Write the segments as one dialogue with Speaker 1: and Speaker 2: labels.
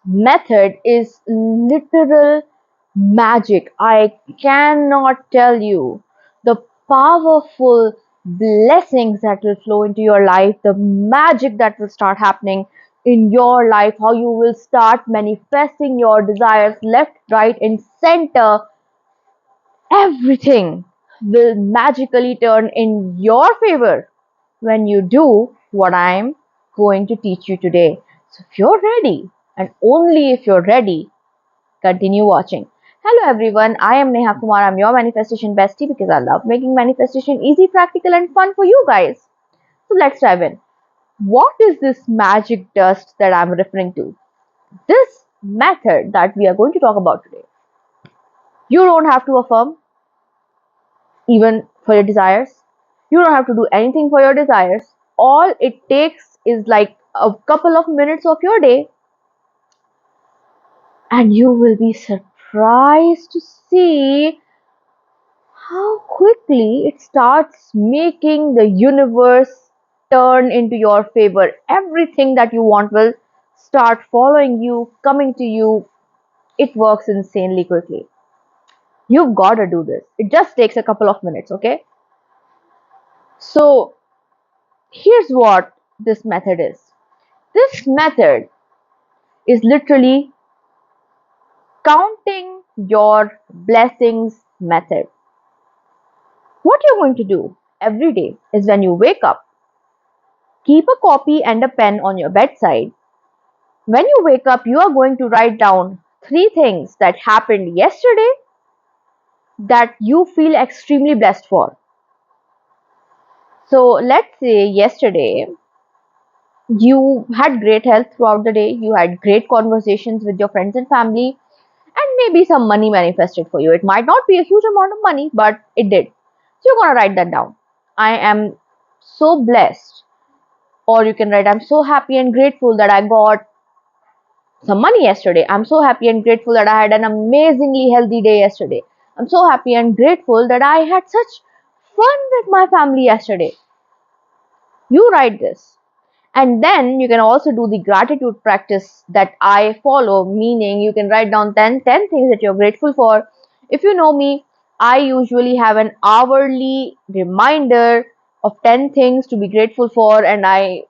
Speaker 1: method is literal magic. I cannot tell you the powerful blessings that will flow into your life, the magic that will start happening in your life, how you will start manifesting your desires left, right, and center. Everything will magically turn in your favor when you do what I'm going to teach you today. So, if you're ready, and only if you're ready, continue watching. Hello everyone, I am Neha Kumar. I'm your manifestation bestie because I love making manifestation easy, practical, and fun for you guys. So, let's dive in. What is this magic dust that I'm referring to? This method that we are going to talk about today. You don't have to affirm even for your desires. You don't have to do anything for your desires. All it takes is like a couple of minutes of your day, and you will be surprised to see how quickly it starts making the universe turn into your favor. Everything that you want will start following you, coming to you. It works insanely quickly. You've got to do this. It just takes a couple of minutes, okay? So, here's what this method is. This method is literally counting your blessings method. What you're going to do every day is when you wake up, keep a copy and a pen on your bedside. When you wake up, you are going to write down three things that happened yesterday that you feel extremely blessed for. So, let's say yesterday you had great health throughout the day, you had great conversations with your friends and family, and maybe some money manifested for you. It might not be a huge amount of money, but it did. So you're going to write that down. I am so blessed. Or you can write, I'm so happy and grateful that I got some money yesterday. I'm so happy and grateful that I had an amazingly healthy day yesterday. I'm so happy and grateful that I had such fun with my family yesterday. You write this. And then you can also do the gratitude practice that I follow, meaning you can write down 10 things that you're grateful for. If you know me, I usually have an hourly reminder of 10 things to be grateful for, and I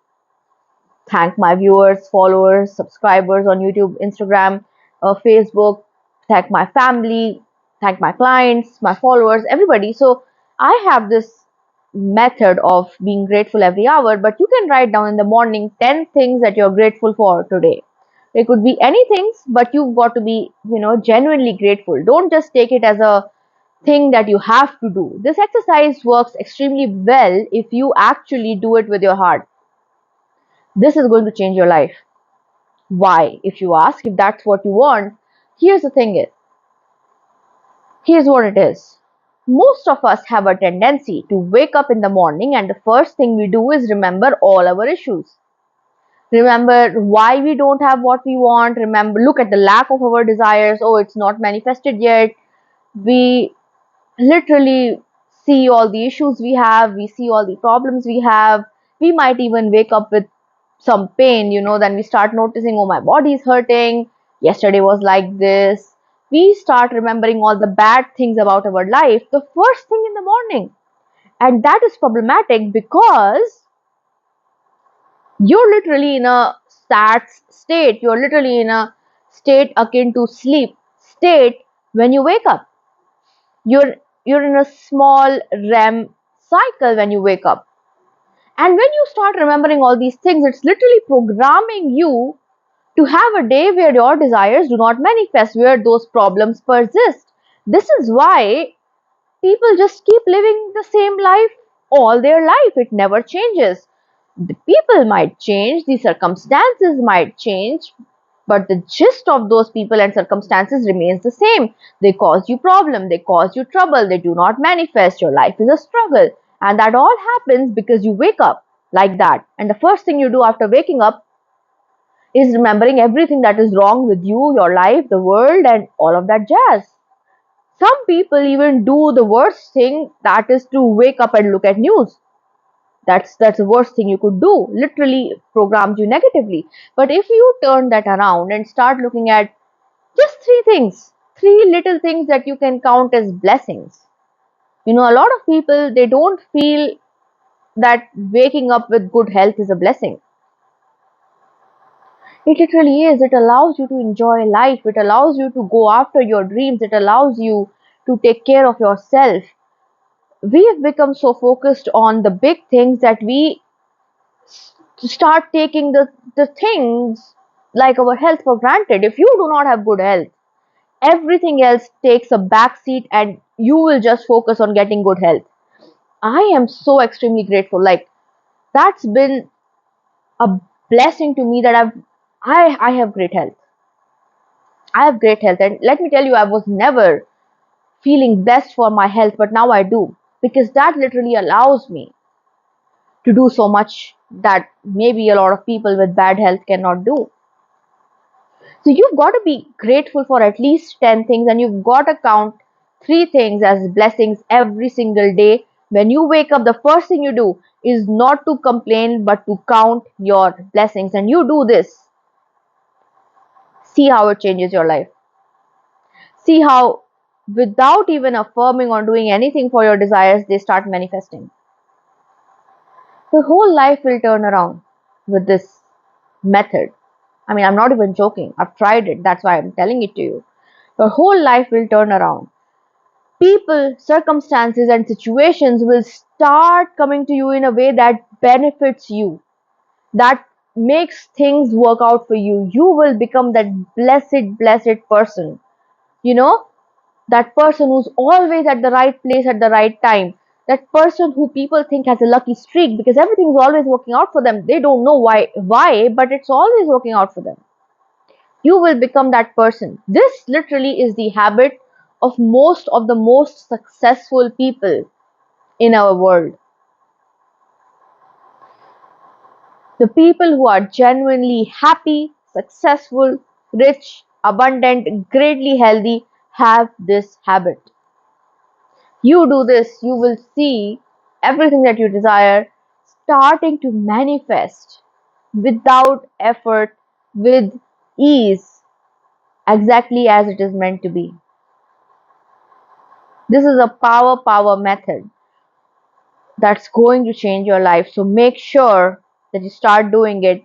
Speaker 1: thank my viewers, followers, subscribers on YouTube, Instagram, Facebook, thank my family, thank my clients, my followers, everybody. So I have this method of being grateful every hour, but you can write down in the morning 10 things that you're grateful for today. It could be anything, but you've got to be, genuinely grateful. Don't just take it as a thing that you have to do. This exercise works extremely well if you actually do it with your heart. This is going to change your life. Why? If you ask, if that's what you want, here's the thing is, here's what it is. Most of us have a tendency to wake up in the morning and the first thing we do is remember all our issues. Remember why we don't have what we want. Remember, look at the lack of our desires. Oh, it's not manifested yet. We literally see all the issues we have. We see all the problems we have. We might even wake up with some pain, then we start noticing, oh, my body is hurting. Yesterday was like this. We start remembering all the bad things about our life the first thing in the morning. And that is problematic because you're literally in a SATS state. You're literally in a state akin to sleep state when you wake up. You're in a small REM cycle when you wake up. And when you start remembering all these things, it's literally programming you to have a day where your desires do not manifest, where those problems persist. This is why people just keep living the same life all their life. It never changes. The people might change, the circumstances might change, but the gist of those people and circumstances remains the same. They cause you problem, they cause you trouble, they do not manifest. Your life is a struggle. And that all happens because you wake up like that. And the first thing you do after waking up is remembering everything that is wrong with you, your life, the world, and all of that jazz. Some people even do the worst thing, that is to wake up and look at news. That's the worst thing you could do. Literally programs you negatively. But if you turn that around and start looking at just three things, three little things that you can count as blessings. A lot of people, they don't feel that waking up with good health is a blessing. It literally is. It allows you to enjoy life. It allows you to go after your dreams. It allows you to take care of yourself. We have become so focused on the big things that we start taking the things like our health for granted. If you do not have good health, everything else takes a back seat and you will just focus on getting good health. I am so extremely grateful. Like, that's been a blessing to me that I have great health. I have great health, and let me tell you, I was never feeling best for my health, but now I do, because that literally allows me to do so much that maybe a lot of people with bad health cannot do. So you've got to be grateful for at least 10 things, and you've got to count three things as blessings every single day. When you wake up, the first thing you do is not to complain but to count your blessings. And you do this, see how it changes your life. See how, without even affirming or doing anything for your desires, they start manifesting. Your whole life will turn around with this method. I mean, I'm not even joking. I've tried it. That's why I'm telling it to you. Your whole life will turn around. People, circumstances, and situations will start coming to you in a way that benefits you, that makes things work out for you. You will become that blessed person. You know, that person who's always at the right place at the right time. That person who people think has a lucky streak because everything's always working out for them. They don't know why, but it's always working out for them. You will become that person. This literally is the habit of most successful people in our world. The people who are genuinely happy, successful, rich, abundant, greatly healthy have this habit. You do this, you will see everything that you desire starting to manifest without effort, with ease, exactly as it is meant to be. This is a power method that's going to change your life. So make sure that you start doing it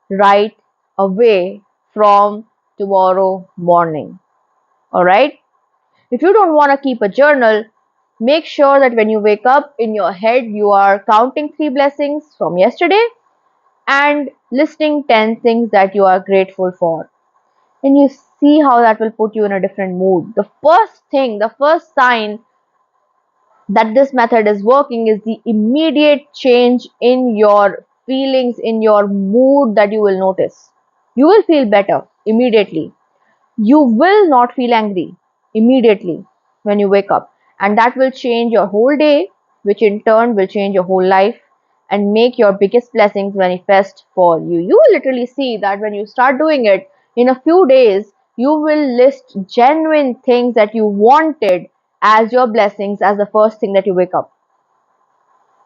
Speaker 1: right away from tomorrow morning. All right? If you don't want to keep a journal, make sure that when you wake up, in your head you are counting three blessings from yesterday and listing 10 things that you are grateful for. And you see how that will put you in a different mood. The first thing, the first sign that this method is working is the immediate change in your feelings, in your mood that you will notice. You will feel better immediately. You will not feel angry immediately when you wake up, and that will change your whole day, which in turn will change your whole life and make your biggest blessings manifest for you. You will literally see that when you start doing it in a few days, you will list genuine things that you wanted as your blessings as the first thing that you wake up.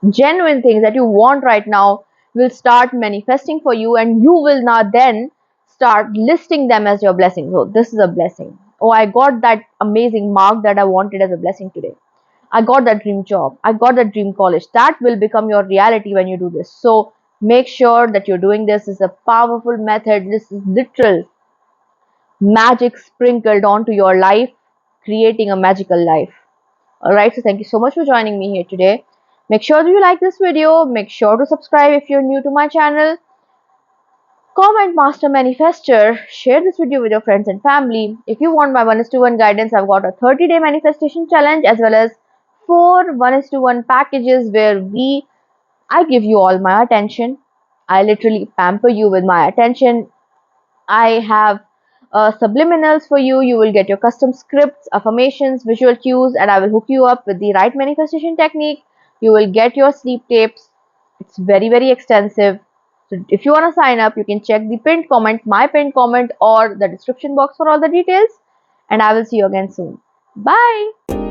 Speaker 1: Genuine things that you want right now will start manifesting for you, and you will now then start listing them as your blessing. So this is a blessing. Oh, I got that amazing mark that I wanted as a blessing today. I got that dream job. I got that dream college. That will become your reality when you do this. So make sure that you're doing this. Is a powerful method. This is literal magic sprinkled onto your life, creating a magical life. Alright, so thank you so much for joining me here today. Make sure that you like this video. Make sure to subscribe if you're new to my channel. Comment Master Manifester. Share this video with your friends and family. If you want my 1:1 guidance, I've got a 30-day manifestation challenge as well as 4 1:1 packages where I give you all my attention. I literally pamper you with my attention. I have subliminals for you. You will get your custom scripts, affirmations, visual cues, and I will hook you up with the right manifestation technique. You will get your sleep tapes. It's very extensive. So if you want to sign up, you can check the pinned comment, my pinned comment, or the description box for all the details. And I will see you again soon. Bye.